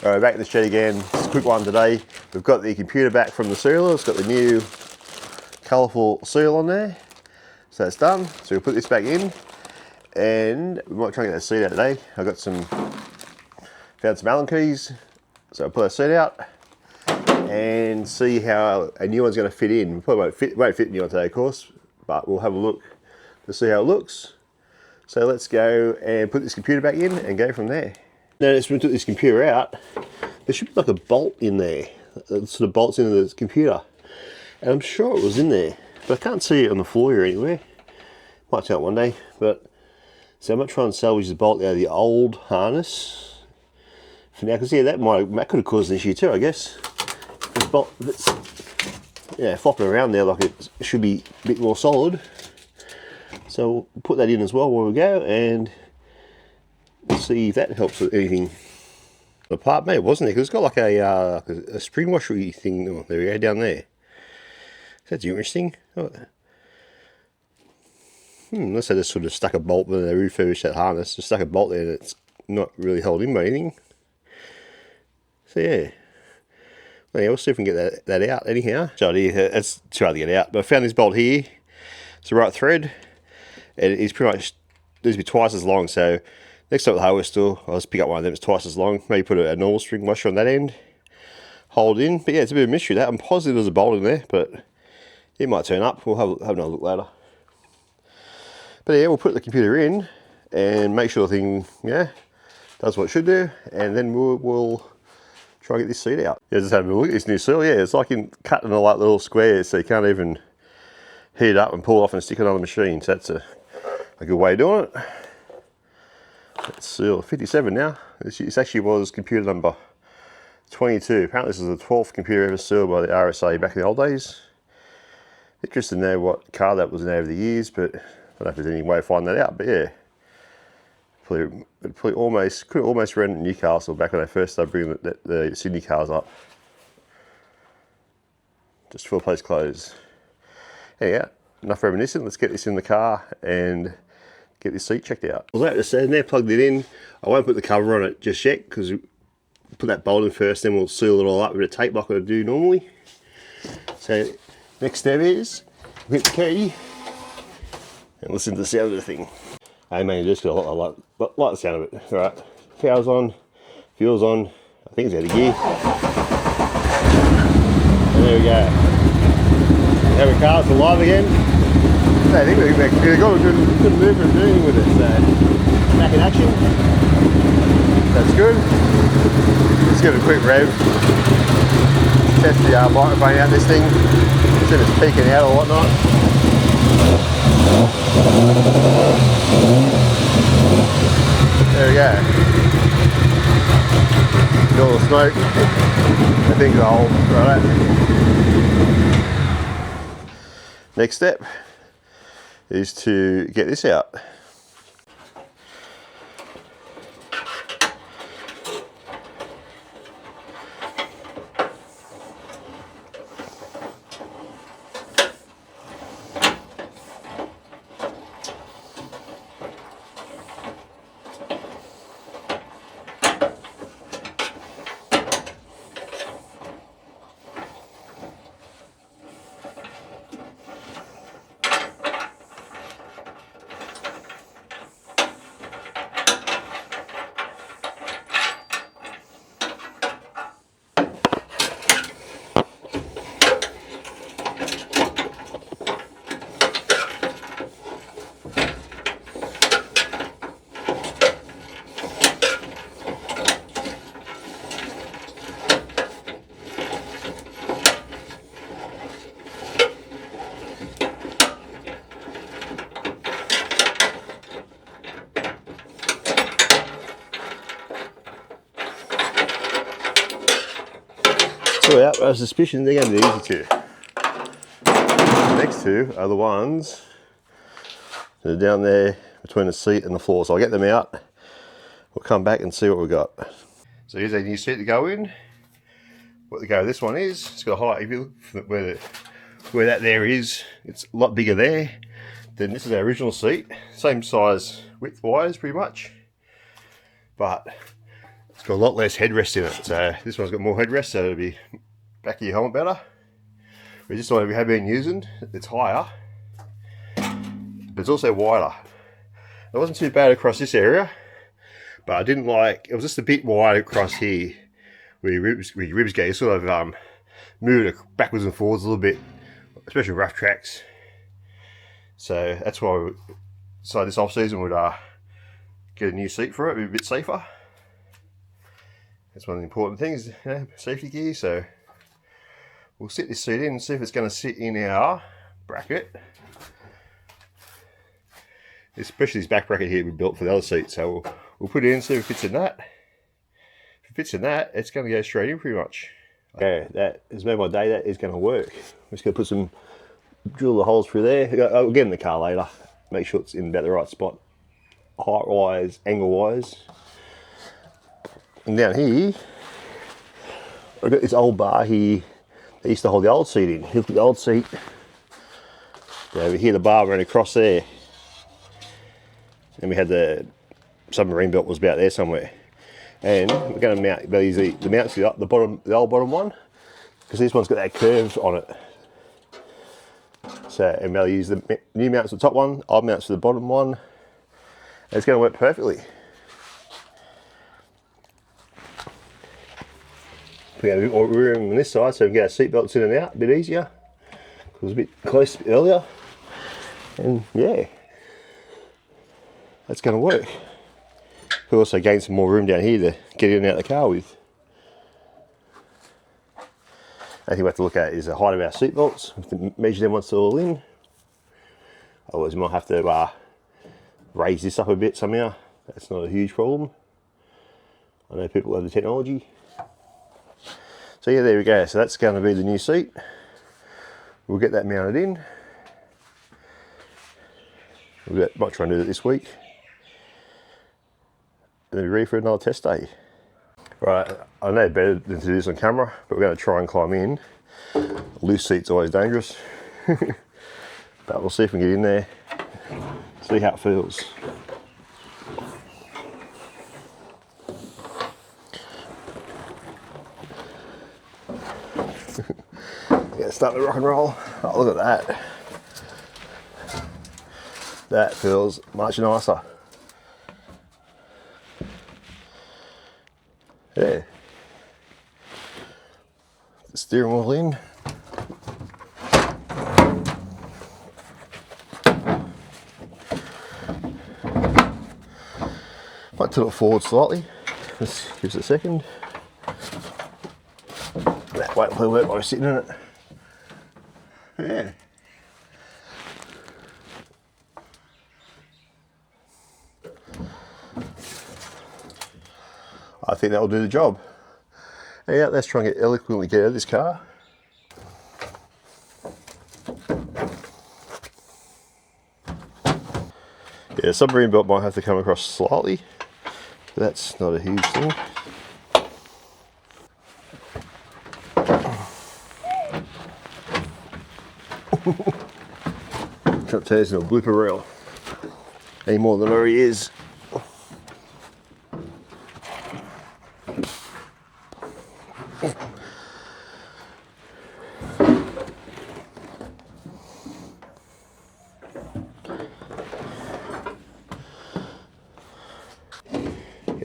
Alright, back at the shed again. Just a quick one today. We've got the computer back from the sealer. It's got the new colourful seal on there. So that's done. So we'll put this back in and we might try and get that seat out today. I got found some Allen keys. So I'll put that seat out and see how a new one's going to fit in. We probably won't fit a new one today, of course, but we'll have a look to see how it looks. So let's go and put this computer back in and go from there. Now, as we took this computer out, there should be like a bolt in there. It sort of bolts into the computer. And I'm sure it was in there, but I can't see it on the floor here anywhere. Might turn up one day, but so I'm going to try and salvage the bolt out of the old harness for now, because yeah, that could have caused an issue too, I guess. This bolt that's flopping around there like it should be a bit more solid. So we'll put that in as well while we go and see if that helps with anything. Apart, maybe it wasn't there, because it's got like a spring washery thing. Oh, there we go, down there. That's interesting. Oh. Unless they just sort of stuck a bolt when they refurbished that harness, just stuck a bolt there and it's not really held in by anything. So yeah. Well, yeah, we'll see if we can get that out anyhow. It's too hard to get out, but I found this bolt here. It's the right thread. And it's pretty much, needs to be twice as long, so next time at the hardware store, I'll just pick up one of them, it's twice as long. Maybe put a normal string washer on that end, hold in. But yeah, it's a bit of a mystery that. I'm positive there's a bolt in there, but it might turn up. We'll have another look later. But yeah, we'll put the computer in and make sure the thing, does what it should do, and then we'll try and get this seat out. Yeah, just having a look at this new seal. Yeah, it's like cut in like little squares, so you can't even heat it up and pull it off and stick it on the machine. So that's a good way of doing it. It's seal 57 now. This actually was computer number 22. Apparently this is the 12th computer ever sealed by the RSA back in the old days. Interested to know what car that was in over the years, but I don't know if there's any way of finding that out. But yeah, could almost run in Newcastle back when they first started bringing the Sydney cars up. Just for a place closed. Yeah, enough reminiscent. Let's get this in the car and get this seat checked out. Well, that was in there, plugged it in. I won't put the cover on it just yet because we put that bolt in first, then we'll seal it all up with a tape like I do normally. So next step is hit the key and listen to the sound of the thing. I mainly just because I like the sound of it. All right, power's on, fuel's on. I think it's out of gear. And there we go. Now the car's alive again. I think we've got a good movement doing with it. So back in action. That's good. Let's give it a quick rev. Test the microphone out this thing. See if it's peaking out or whatnot. There we go. Get all the smoke. The thing's old. Right. Next step is to get this out. So I have a suspicion they're going to be easy to. The next two are the ones that are down there between the seat and the floor. So I'll get them out. We'll come back and see what we've got. So here's a new seat to go in. What the go of this one is, it's got a height. If you look where that there is, it's a lot bigger there than this is our original seat. Same size width wise pretty much. But It's got a lot less headrest in it, so this one's got more headrest, so it'll be back of your helmet better. But this one we have been using, it's higher, but it's also wider. It wasn't too bad across this area, but I didn't like, it was just a bit wide across here, where your ribs go. You sort of move it backwards and forwards a little bit, especially rough tracks. So that's why we decided this off season would get a new seat for it, be a bit safer. That's one of the important things, you know, safety gear. So we'll sit this seat in and see if it's going to sit in our bracket. Especially this back bracket here we built for the other seat. So we'll put it in, see if it fits in that. If it fits in that, it's going to go straight in pretty much. Okay, that has made my day. That is going to work. I'm just going to put some, drill the holes through there. I'll get in the car later. Make sure it's in about the right spot, height wise, angle wise. And down here, I've got this old bar here that used to hold the old seat in. Here's the old seat. Over here, the bar ran across there. And we had the submarine belt was about there somewhere. And we're going to mount the mounts to the bottom, the old bottom one, because this one's got that curve on it. So, and we'll use the new mounts to the top one, old mounts to the bottom one. And it's going to work perfectly. We have a bit more room on this side, so we can get our seat belts in and out a bit easier. It was a bit close earlier, and yeah, that's going to work. We'll also gain some more room down here to get in and out of the car with. I think we have to look at is the height of our seat belts. We have to measure them once they're all in. Otherwise, we might have to raise this up a bit somehow. That's not a huge problem. I know people have the technology. So yeah, there we go. So that's going to be the new seat. We'll get that mounted in. Might try and do it this week. And then we're ready for another test day. Right, I know better than to do this on camera, but we're going to try and climb in. A loose seat's always dangerous. But we'll see if we can get in there, see how it feels. Yeah, starting to rock and roll. Oh, look at that. That feels much nicer. Yeah. The steering wheel in. Might tilt it forward slightly. Let's give us a second. That won't play work while we're sitting in it. Yeah. I think that'll do the job. Yeah, let's try and eloquently get out of this car. Yeah, submarine belt might have to come across slightly, but that's not a huge thing. Can't turn this into a blooper reel any more than it already is.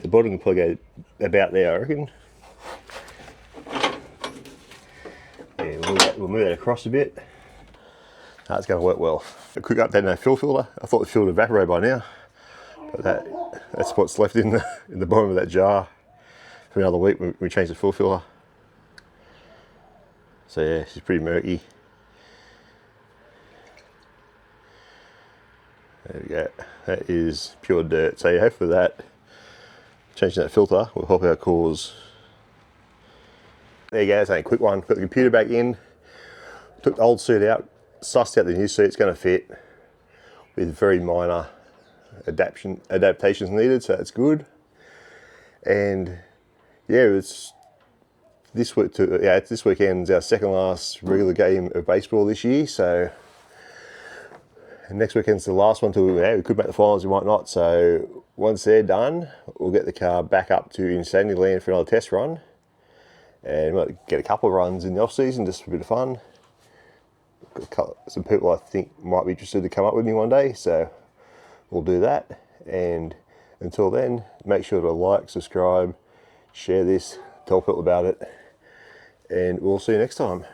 The bottom can probably go about there, I reckon. Yeah, we'll move that across a bit. That's going to work well. A quick update on our fuel filter. I thought the fuel had evaporated by now, but that's what's left in the bottom of that jar for another week when we change the fuel filter. So yeah, it's pretty murky. There we go. That is pure dirt. So yeah, hopefully changing that filter will help our cause. There you go, it's only a quick one. Put the computer back in, took the old suit out, sussed out the new suit. It's going to fit with very minor adaptations needed, so that's good. And yeah, it's this weekend's our second last regular game of baseball this year, so and next weekend's the last one till we could make the finals, we might not, so once they're done, we'll get the car back up to Insanity Land for another test run, and we'll get a couple of runs in the off season just for a bit of fun. Some people I think might be interested to come up with me one day, so we'll do that. And until then, make sure to like, subscribe, share this, tell people about it, and we'll see you next time.